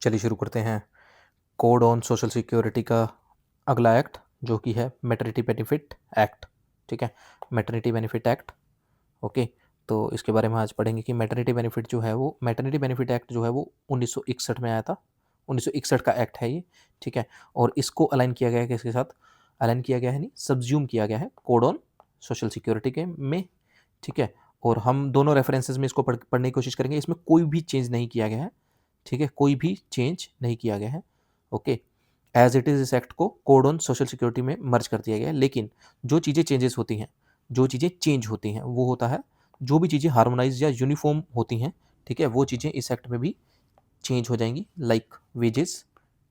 चलिए शुरू करते हैं। कोड ऑन सोशल सिक्योरिटी का अगला एक्ट जो कि है मैटरनिटी बेनिफिट एक्ट। ठीक है, मैटरनिटी बेनिफिट एक्ट। ओके, तो इसके बारे में आज पढ़ेंगे कि मैटरनिटी बेनिफिट जो है वो मैटरनिटी बेनिफिट एक्ट जो है वो 1961 में आया था। 1961 का एक्ट है ये। ठीक है, और इसको अलाइन किया गया है किसके साथ? अलाइन किया गया है, नहीं, सब्ज्यूम किया गया है कोड ऑन सोशल सिक्योरिटी के में। ठीक है, और हम दोनों रेफरेंसेस में इसको पढ़ने की कोशिश करेंगे। इसमें कोई भी चेंज नहीं किया गया है। ठीक है, कोई भी चेंज नहीं किया गया है। ओके, एज इट इज़ इस एक्ट को कोड ऑन सोशल सिक्योरिटी में मर्ज कर दिया गया है। लेकिन जो चीज़ें चेंजेस होती हैं, जो चीज़ें चेंज होती हैं वो होता है जो भी चीज़ें हार्मोनाइज या यूनिफॉर्म होती हैं। ठीक है, वो चीज़ें इस एक्ट में भी चेंज हो जाएंगी, लाइक वेजेस।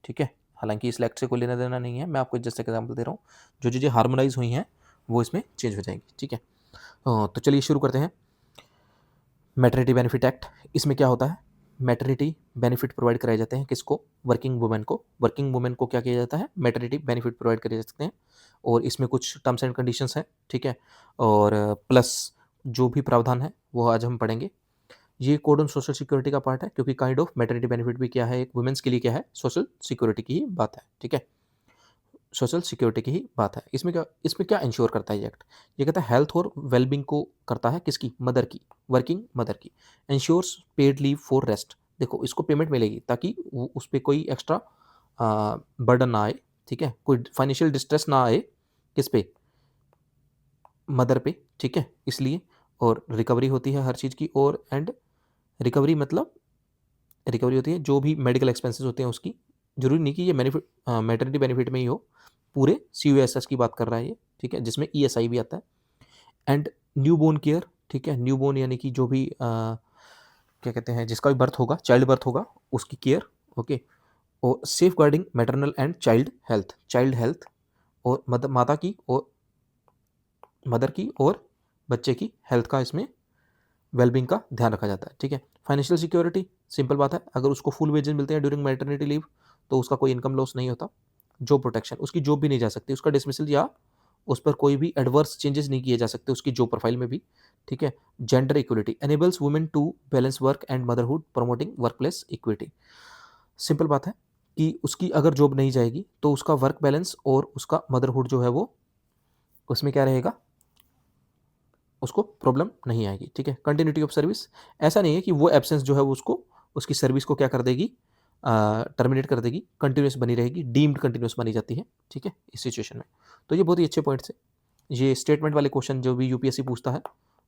ठीक है, हालांकि इस एक्ट से कोई लेना देना नहीं है, मैं आपको जस्ट एग्जाम्पल दे रहा हूँ। जो चीज़ें हार्मोनाइज हुई हैं वो इसमें चेंज हो जाएंगी। ठीक है, तो चलिए शुरू करते हैं। मैटरनिटी बेनिफिट एक्ट, इसमें क्या होता है? मैटरनिटी बेनिफिट प्रोवाइड कराए जाते हैं किसको? वर्किंग वुमेन को। वर्किंग वुमेन को क्या किया जाता है? मैटरनिटी बेनिफिट प्रोवाइड करे जा सकते हैं। और इसमें कुछ टर्म्स एंड कंडीशंस हैं। ठीक है, और प्लस जो भी प्रावधान है वो आज हम पढ़ेंगे। ये कोड ऑन सोशल सिक्योरिटी का पार्ट है, क्योंकि काइंड ऑफ मैटरनिटी बेनिफिट भी क्या है, एक वुमेन्स के लिए क्या है, सोशल सिक्योरिटी की ही बात है। ठीक है, सोशल सिक्योरिटी की ही बात है। इसमें क्या इंश्योर करता है ये एक्ट? ये कहता है हेल्थ और वेलबींग को करता है किसकी? मदर की, वर्किंग मदर की। Insures paid leave for rest. देखो, इसको पेमेंट मिलेगी ताकि उस पर कोई एक्स्ट्रा बर्डन ना आए। ठीक है, कोई फाइनेंशियल डिस्ट्रेस ना आए किस पे? मदर पे। ठीक है, इसलिए। और रिकवरी होती है हर चीज़ की। और एंड रिकवरी मतलब रिकवरी होती है जो भी मेडिकल एक्सपेंसेस होते हैं उसकी। जरूरी नहीं कि ये मैटरनिटी बेनिफिट में ही हो, पूरे CUSS की बात कर रहा है ये। ठीक है, जिसमें ESI भी आता है। And new born care. ठीक है, न्यू बोर्न यानी कि जो भी क्या कहते हैं, जिसका भी बर्थ होगा, चाइल्ड बर्थ होगा, उसकी केयर। ओके, और safeguarding maternal and child health और माता की और मदर की और बच्चे की हेल्थ का इसमें वेलबींग का ध्यान रखा जाता है। ठीक है, फाइनेंशियल सिक्योरिटी, सिंपल बात है, अगर उसको फुल वेजेस मिलते हैं ड्यूरिंग मैटरनिटी लीव तो उसका कोई इनकम लॉस नहीं होता। जॉब प्रोटेक्शन, उसकी जॉब भी नहीं जा सकती, उसका डिसमिसल या उस पर कोई भी एडवर्स चेंजेस नहीं किए जा सकते उसकी जॉब प्रोफाइल में भी। ठीक है, gender equality, enables women to balance work and motherhood, promoting workplace equity. Simple बात है कि उसकी अगर जॉब नहीं जाएगी तो उसका वर्क बैलेंस और उसका मदरहुड जो है वो उसमें क्या रहेगा, उसको प्रॉब्लम नहीं आएगी। ठीक है, कंटिन्यूटी ऑफ सर्विस, ऐसा नहीं है कि वो एब्सेंस जो है वो उसको उसकी सर्विस को क्या कर देगी, टर्मिनेट कर देगी, कंटिन्यूस बनी रहेगी, डीम्ड कंटिन्यूस बनी जाती है। ठीक है, इस सिचुएशन में। तो ये बहुत ही अच्छे पॉइंट्स है। ये स्टेटमेंट वाले क्वेश्चन जो भी यूपीएससी पूछता है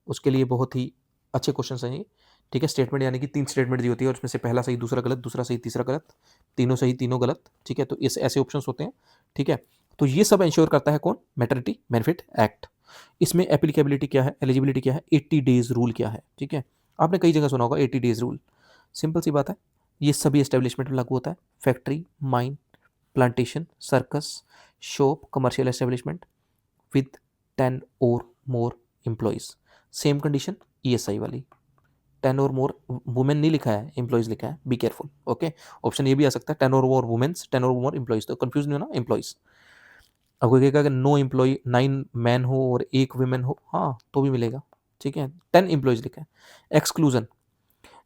उसके लिए बहुत ही अच्छे क्वेश्चन हैं ये। ठीक है, स्टेटमेंट यानी कि 3 स्टेटमेंट दी होती है और उसमें से पहला सही, दूसरा गलत, दूसरा सही, तीसरा गलत, तीनों सही, तीनों गलत। ठीक है, तो इस ऐसे ऑप्शंस होते हैं। ठीक है, तो ये सब इंश्योर करता है कौन? Maternity benefit act. इसमें एप्लीकेबिलिटी क्या है, एलिजिबिलिटी क्या है, 80 डेज रूल क्या है? ठीक है, आपने कई जगह सुना होगा 80 डेज रूल। सिंपल सी बात है, ये सभी एस्टेब्लिशमेंट में लागू होता है। Factory, mine, plantation, circus, shop, commercial establishment with 10 और मोर एम्प्लॉयज़। सेम कंडीशन ESI वाली, 10 और मोर, वुमेन नहीं लिखा है, एम्प्लॉयज़ लिखा है, बी केयरफुल। ओके, ऑप्शन ये भी आ सकता है 10 और मोर वुमेन्स, 10 और मोर एम्प्लॉयज़, तो कंफ्यूज नहीं होना एम्प्लॉयज़। अब कोई कहेगा कि नो एम्प्लॉय, 9 मैन हो और 1 वुमेन हो, हाँ तो भी मिलेगा। ठीक है, 10 एम्प्लॉयज़ लिखा है। एक्सक्लूजन,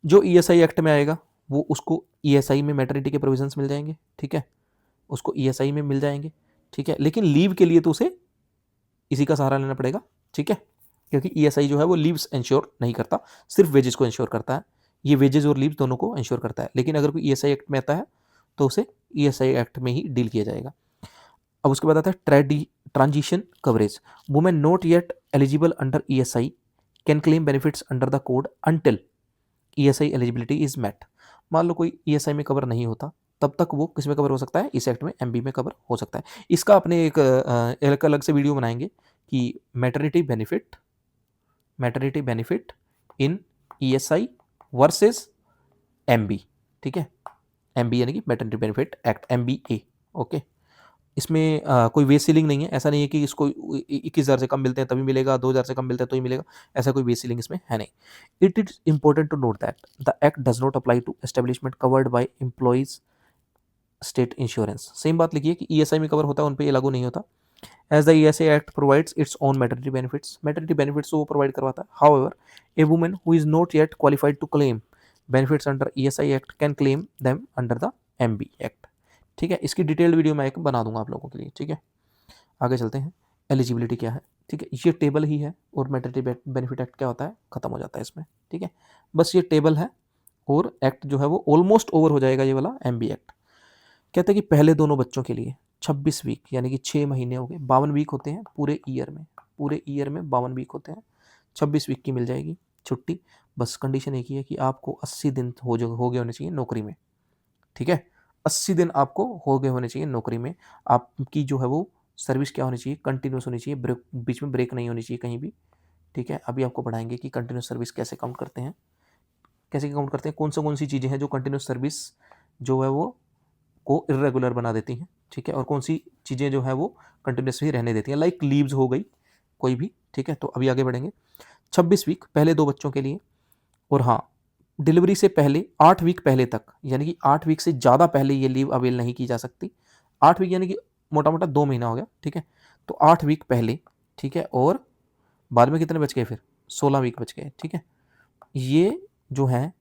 जो ESI एक्ट में आएगा वो उसको ESI में मैटरनिटी के प्रोविजंस मिल जाएंगे। ठीक है, उसको ESI में मिल जाएंगे। ठीक है, लेकिन लीव के लिए तो उसे इसी का सहारा लेना पड़ेगा। ठीक है, क्योंकि ESI जो है वो लीव्स इंश्योर नहीं करता, सिर्फ वेजेस को इंश्योर करता है। ये वेजेस और लीव्स दोनों को इंश्योर करता है, लेकिन अगर कोई ESI एक्ट में आता है तो उसे ESI एक्ट में ही डील किया जाएगा। अब उसके बाद आता है transition coverage, women not yet eligible under ESI can claim benefits under the code until ESI eligibility is met. मान लो कोई ESI में कवर नहीं होता, तब तक वो किस में कवर हो सकता है? इस एक्ट में, MB में कवर हो सकता है। इसका अपने एक अलग अलग से वीडियो बनाएंगे कि maternity benefit in ESI versus MB। ठीक है, MB यानी कि maternity benefit act, MBA। Okay, इसमें कोई वेज सीलिंग नहीं है। ऐसा नहीं है कि इसको 21,000 से कम मिलते हैं तभी मिलेगा, 2,000 से कम मिलते हैं तो ही मिलेगा, ऐसा कोई वेज सीलिंग इसमें है नहीं। It is important to note that the act does not apply to establishment covered by employees state insurance. Same बात लिखिए कि ESI में कवर होता है उन पर ये लागू नहीं होता। As the ESI act provides its own maternity benefits वो प्रोवाइड करवाता है। However a woman who is not yet qualified to claim benefits under ESI Act can claim them under the MB act, ठीक है। इसकी detailed video मैं एक बना दूंगा आप लोगों के लिए, ठीक है। आगे चलते हैं, एलिजिबिलिटी क्या है, ठीक है। ये टेबल ही है और मैटरनिटी बेनिफिट एक्ट क्या होता है, खत्म हो जाता है इसमें, ठीक है। बस ये टेबल है और एक्ट जो है वो ऑलमोस्ट ओवर हो जाएगा, ये वाला MB एक्ट। कहते हैं कि पहले दोनों बच्चों के लिए 26 वीक यानी कि 6 महीने हो गए, 52 वीक होते हैं पूरे ईयर में, पूरे ईयर में 52 वीक होते हैं, 26 वीक की मिल जाएगी छुट्टी। बस कंडीशन एक ही है कि आपको 80 दिन हो गए होने चाहिए नौकरी में, ठीक है। 80 दिन आपको हो गए होने चाहिए नौकरी में। आपकी जो है वो सर्विस क्या होनी चाहिए, कंटिन्यूस होनी चाहिए, ब्रेक बीच में ब्रेक नहीं होनी चाहिए कहीं भी, ठीक है। अभी आपको पढ़ाएंगे कि कंटिन्यूस सर्विस कैसे काउंट करते हैं, कैसे काउंट करते हैं, कौन सी चीज़ें हैं जो कंटिन्यूस सर्विस जो है वो को इरेगुलर बना देती हैं, ठीक है, और कौन सी चीज़ें जो है वो कंटिन्यूस ही रहने देती हैं, लाइक लीव्स हो गई कोई भी, ठीक है। तो अभी आगे बढ़ेंगे। 26 वीक पहले दो बच्चों के लिए, और हाँ, डिलीवरी से पहले 8 वीक पहले तक, यानी कि 8 वीक से ज़्यादा पहले ये लीव अवेल नहीं की जा सकती। 8 वीक यानी कि मोटा मोटा 2 महीना हो गया, ठीक है। तो 8 वीक पहले, ठीक है, और बाद में कितने बच गए फिर, 16 वीक बच गए, ठीक है। ये जो है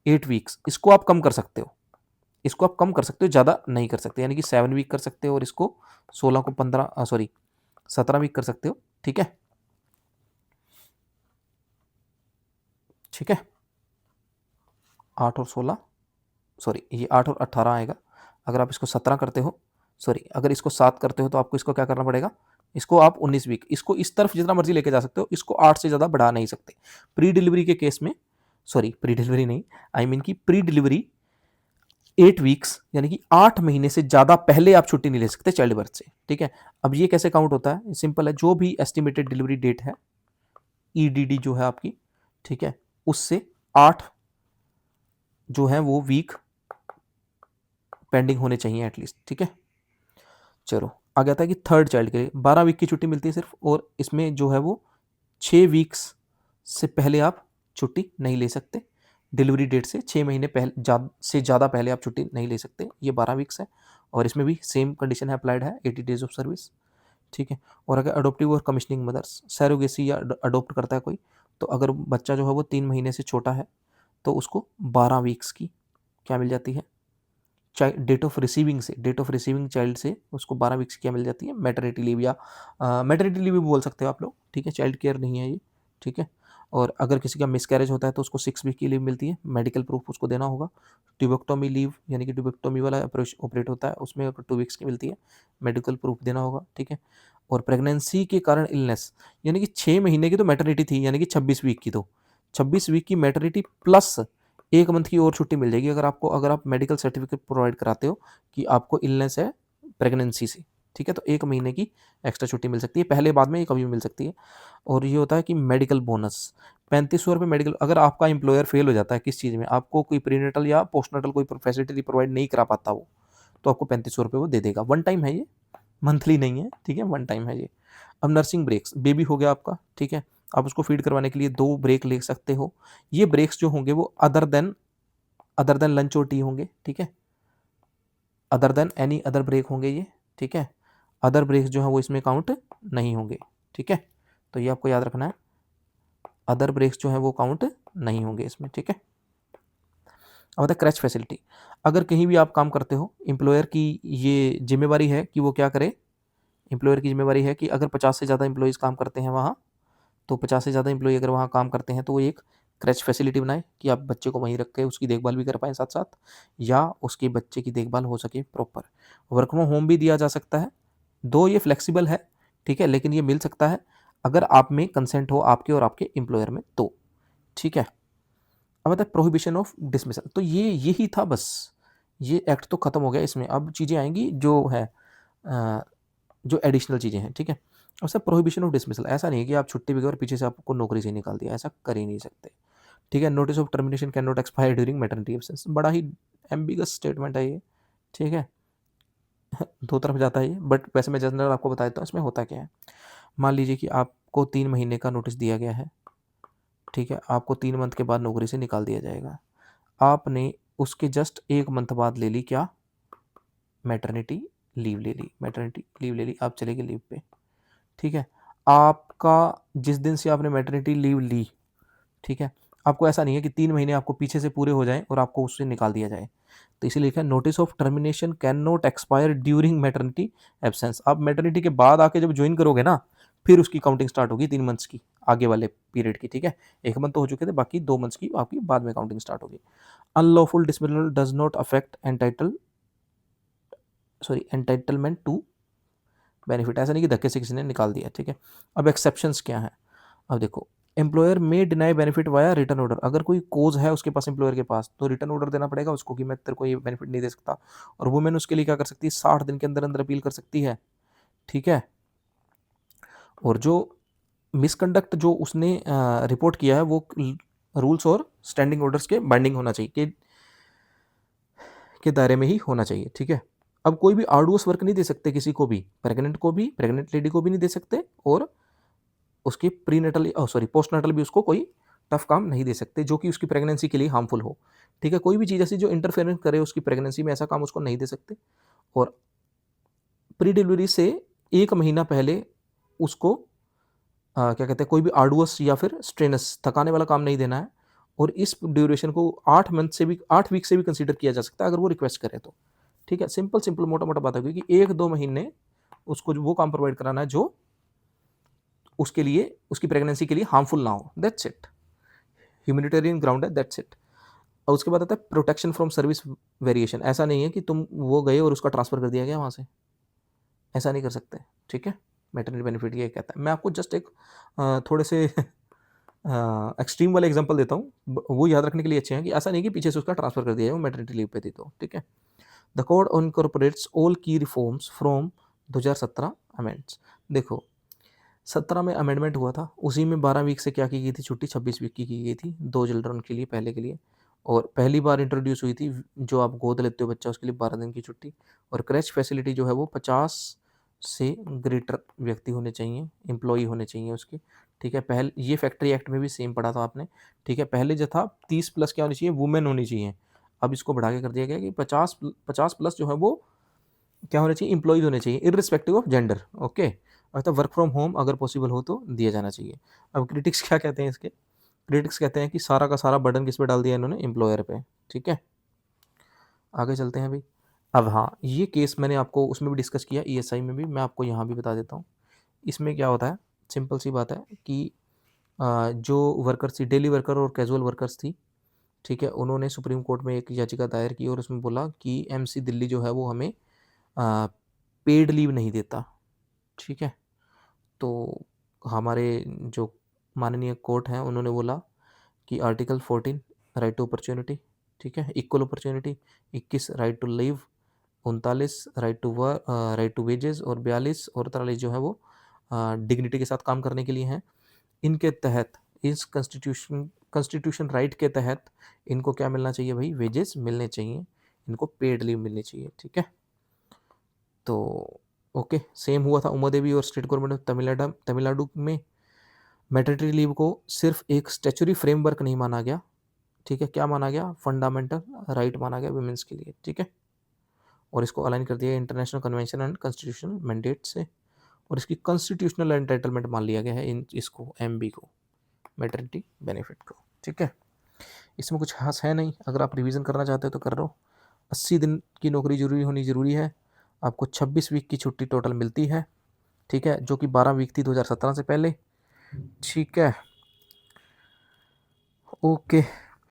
8 वीक्स, इसको आप कम कर सकते हो, इसको आप कम कर सकते हो, ज़्यादा नहीं कर सकते, यानी कि 7 वीक कर सकते हो और इसको 16 को 15 सॉरी 17 वीक कर सकते हो, ठीक है, ठीक है। 8 और 16 सॉरी ये 8 और 18 आएगा। अगर आप इसको 17 करते हो, सॉरी अगर इसको 7 करते हो तो आपको इसको क्या करना पड़ेगा, इसको आप 19 वीक, इसको इस तरफ जितना मर्जी लेके जा सकते हो, इसको 8 से ज़्यादा बढ़ा नहीं सकते। प्री डिलीवरी के केस में, सॉरी प्री डिलीवरी नहीं, आई मीन की प्री डिलीवरी 8 वीक्स यानी कि 8 महीने से ज़्यादा पहले आप छुट्टी नहीं ले सकते चाइल्ड बर्थ से, ठीक है। अब ये कैसे काउंट होता है, सिंपल है, जो भी एस्टिमेटेड डिलीवरी डेट है, EDD जो है आपकी, ठीक है, उससे 8 जो है वो वीक पेंडिंग होने चाहिए एटलीस्ट, ठीक है। चलो आगे आता है कि थर्ड चाइल्ड के लिए 12 वीक की छुट्टी मिलती है सिर्फ, और इसमें जो है वो 6 वीक्स से पहले आप छुट्टी नहीं ले सकते, डिलीवरी डेट से 6 महीने पहले से ज़्यादा पहले आप छुट्टी नहीं ले सकते, ये 12 वीक्स है। और इसमें भी सेम कंडीशन है, अप्लाइड है, 80 डेज ऑफ सर्विस, ठीक है। और अगर अडोप्टिव और कमिश्निंग मदर्स, सैरोगेसी या अडोप्ट करता है कोई, तो अगर बच्चा जो है वो 3 महीने से छोटा है तो उसको 12 वीक्स की क्या मिल जाती है, डेट ऑफ रिसीविंग से, डेट ऑफ रिसीविंग चाइल्ड से उसको 12 वीक्स क्या मिल जाती है, मैटरनिटी लीव, या मैटरनिटी लीव भी बोल सकते हो आप लोग, ठीक है, चाइल्ड केयर नहीं है ये, ठीक है। और अगर किसी का मिसकैरेज होता है तो उसको 6 वीक की लीव मिलती है, मेडिकल प्रूफ उसको देना होगा। ट्यूबेक्टोमी लीव यानी कि ट्यूबेक्टोमी वाला ऑपरेट होता है उसमें 2 वीक्स की मिलती है, मेडिकल प्रूफ देना होगा, ठीक है। और प्रेगनेंसी के कारण इलनेस यानी कि 6 महीने की तो मैटरनिटी थी, यानी कि 26 वीक की, तो 26 वीक की मैटरनिटी प्लस 1 मंथ की और छुट्टी मिल जाएगी अगर आप मेडिकल सर्टिफिकेट प्रोवाइड कराते हो कि आपको इलनेस है प्रेगनेंसी से, ठीक है। तो 1 महीने की एक्स्ट्रा छुट्टी मिल सकती है, पहले बाद में ये कभी भी मिल सकती है। और ये होता है कि मेडिकल बोनस 3500 रुपये मेडिकल, अगर आपका एम्प्लॉयर फेल हो जाता है किस चीज़ में, आपको कोई प्रीनेटल या पोस्टनेटल कोई फैसिलिटी प्रोवाइड नहीं करा पाता वो, तो आपको 3500 रुपये वो दे देगा। वन टाइम है ये, मंथली नहीं है, ठीक है, वन टाइम है ये। अब नर्सिंग ब्रेक्स, बेबी हो गया आपका, ठीक है, आप उसको फीड करवाने के लिए 2 ब्रेक ले सकते हो। ये ब्रेक्स जो होंगे वो अदर देन लंच और टी होंगे, ठीक है, other than any other break होंगे ये, ठीक है। अदर ब्रेक्स जो है वो इसमें काउंट नहीं होंगे, ठीक है। तो ये आपको याद रखना है, अदर ब्रेक्स जो है वो काउंट नहीं होंगे इसमें, ठीक है। अब आता है क्रैच फैसिलिटी, अगर कहीं भी आप काम करते हो, एम्प्लॉयर की ये जिम्मेवारी है कि वो क्या करे, एम्प्लॉयर की जिम्मेवारी है कि अगर 50 से ज़्यादा एम्प्लॉयज़ काम करते हैं वहाँ, तो 50 से ज़्यादा एम्प्लॉई अगर वहाँ काम करते हैं तो वो एक क्रैच फैसिलिटी बनाए कि आप बच्चे को वहीं रख के उसकी देखभाल भी कर पाएँ साथ साथ, या उसके बच्चे की देखभाल हो सके प्रॉपर। वर्क फ्रॉम होम भी दिया जा सकता है, दो ये फ्लेक्सिबल है, ठीक है, लेकिन ये मिल सकता है अगर आप में कंसेंट हो आपके और आपके एम्प्लॉयर में तो, ठीक है। अब आता है प्रोहिबिशन ऑफ डिसमिसल, तो ये यही था बस, ये एक्ट तो खत्म हो गया, इसमें अब चीज़ें आएंगी जो है जो एडिशनल चीज़ें हैं, ठीक है। और सर प्रोहिबिशन ऑफ डिसमिसल, ऐसा नहीं है कि आप छुट्टी भी और पीछे से आपको नौकरी से निकाल दिया, ऐसा कर ही नहीं सकते, ठीक है। Notice of termination can not expire during maternity absence, बड़ा ही एम्बिगस स्टेटमेंट है ये, ठीक है। दो तरफ जाता है ये, बट वैसे मैं जनरल आपको बता देता हूँ इसमें होता क्या है। मान लीजिए कि आपको 3 महीने का नोटिस दिया गया है, ठीक है, आपको 3 मंथ के बाद नौकरी से निकाल दिया जाएगा, आपने उसके जस्ट 1 मंथ बाद ले ली क्या, मैटरनिटी लीव ले ली, मैटरनिटी लीव ले ली, आप चले गए लीव पे, ठीक है। आपका जिस दिन से आपने मैटरनिटी लीव ली, ठीक है, आपको ऐसा नहीं है कि 3 महीने आपको पीछे से पूरे हो जाएं और आपको उससे निकाल दिया जाए। तो इसीलिए लिखा है notice of termination can not expire during maternity absence. आप मैटरनिटी के बाद आके जब ज्वाइन करोगे ना, फिर उसकी काउंटिंग स्टार्ट होगी 3 मंथ्स की, आगे वाले पीरियड की, ठीक है। 1 मंथ तो हो चुके थे, बाकी 2 मंथ्स की आपकी बाद में काउंटिंग स्टार्ट होगी। Unlawful dismissal does not affect entitlement to benefit. ऐसा नहीं कि धक्के से किसी ने निकाल दिया, ठीक है। अब एक्सेप्शंस क्या है, अब देखो, एम्प्लॉयर में deny benefit via return order. अगर कोई कोज है उसके पास, एम्प्लॉयर के पास, तो रिटर्न ऑर्डर देना पड़ेगा उसको कि मैं तेरे को ये बेनिफिट नहीं दे सकता। और वुमेन उसके लिए क्या कर सकती है, 60 दिन के अंदर अंदर अपील कर सकती है, ठीक है। और जो मिसकंडक्ट जो उसने रिपोर्ट किया है वो रूल्स और स्टैंडिंग ऑर्डर्स के बाइंडिंग होना चाहिए, के दायरे में ही होना चाहिए, ठीक है। अब कोई भी आर्डुअस वर्क नहीं दे सकते किसी को भी, प्रेग्नेंट लेडी को भी नहीं दे सकते, और उसकी पोस्टनाटल भी उसको कोई टफ काम नहीं दे सकते जो कि उसकी प्रेगनेंसी के लिए हार्मफुल हो, ठीक है। कोई भी चीज़ ऐसी जो इंटरफेरेंस करे उसकी प्रेगनेंसी में, ऐसा काम उसको नहीं दे सकते। और प्री डिलीवरी से 1 महीना पहले उसको क्या कहते हैं, कोई भी आर्डुअस या फिर स्ट्रेनस थकाने वाला काम नहीं देना है। और इस ड्यूरेशन को 8 वीक से भी कंसीडर किया जा सकता है अगर वो रिक्वेस्ट करे तो, ठीक है। सिंपल मोटा मोटा बात है कि 1-2 महीने उसको वो काम प्रोवाइड कराना है जो उसके लिए, उसकी प्रेगनेंसी के लिए हार्मफुल ना हो, दैट्स इट। ह्यूमैनिटेरियन ग्राउंड है, दैट्स इट। और उसके बाद आता है प्रोटेक्शन फ्रॉम सर्विस वेरिएशन। ऐसा नहीं है कि तुम वो गए और उसका ट्रांसफर कर दिया गया वहाँ से, ऐसा नहीं कर सकते, ठीक है। मैटरनिटी बेनिफिट ये कहता है। मैं आपको जस्ट एक थोड़े से एक्सट्रीम वाले एग्जांपल देता हूँ, वो याद रखने के लिए अच्छे हैं कि ऐसा नहीं कि पीछे से उसका ट्रांसफर कर दिया जाए वो मैटरनिटी लीव पे थी तो, ठीक है। द कोड इनकॉर्पोरेट्स ऑल की रिफॉर्म्स फ्रॉम 2017 अमेंड्स। देखो, 17 में अमेंडमेंट हुआ था, उसी में 12 वीक से क्या की गई थी छुट्टी, 26 वीक की गई थी 2 चिल्ड्रन के लिए, पहले के लिए। और पहली बार इंट्रोड्यूस हुई थी जो आप गोद लेते हो बच्चा उसके लिए 12 दिन की छुट्टी। और क्रैच फैसिलिटी जो है वो 50 से ग्रेटर व्यक्ति होने चाहिए, एम्प्लॉई होने चाहिए उसके, ठीक है। पहले ये फैक्ट्री एक्ट में भी सेम पढ़ा था आपने, ठीक है। पहले जो था 30 प्लस क्या होनी चाहिए, वुमेन होनी चाहिए। अब इसको बढ़ा के कर दिया गया कि 50 प्लस जो है वो क्या होने चाहिए, एम्प्लॉयज होने चाहिए, इररिस्पेक्टिव ऑफ जेंडर, ओके। अर्थात वर्क फ्रॉम होम अगर पॉसिबल हो तो दिया जाना चाहिए। अब क्रिटिक्स क्या कहते हैं इसके, क्रिटिक्स कहते हैं कि सारा का सारा बर्डन किस पे डाल दिया इन्होंने, एम्प्लॉयर पे, ठीक है। आगे चलते हैं भाई। अब हाँ, ये केस मैंने आपको उसमें भी डिस्कस किया, ईएसआई में भी, मैं आपको यहाँ भी बता देता हूँ। इसमें क्या होता है, सिंपल सी बात है कि जो वर्कर्स थी, डेली वर्कर और कैजुअल वर्कर्स थी, ठीक है, उन्होंने सुप्रीम कोर्ट में एक याचिका दायर की और उसमें बोला कि एमसी दिल्ली जो है वो हमें पेड लीव नहीं देता, ठीक है। तो हमारे जो माननीय कोर्ट हैं उन्होंने बोला कि आर्टिकल 14 राइट टू अपॉर्चुनिटी, ठीक है, equal opportunity, 21 right to leave, 39 right to work, right to wages, और 42 और 43 जो है वो डिग्निटी के साथ काम करने के लिए हैं। इनके तहत, इस कॉन्स्टिट्यूशन राइट के तहत इनको क्या मिलना चाहिए भाई, वेजेस मिलने चाहिए, इनको पेड लीव मिलनी चाहिए, ठीक है। तो ओके, सेम हुआ था उमा देवी और स्टेट गवर्नमेंट ऑफ तमिलनाडु में। मैटरनिटी लीव को सिर्फ एक स्टैच्यूटरी फ्रेमवर्क नहीं माना गया, ठीक है, क्या माना गया, फंडामेंटल राइट माना गया वुमेन्स के लिए, ठीक है। और इसको अलाइन कर दिया international convention and constitutional mandate से, और इसकी कॉन्स्टिट्यूशनल एंटाइटलमेंट मान लिया गया है इन इसको, एमबी को, मैटरनिटी बेनिफिट को, ठीक है। इसमें कुछ खास है नहीं, अगर आप रिवीजन करना चाहते हो तो कर लो। 80 दिन की नौकरी जरूरी है, आपको 26 वीक की छुट्टी टोटल मिलती है, ठीक है, जो कि 12 वीक थी 2017 से पहले, ठीक है। ओके।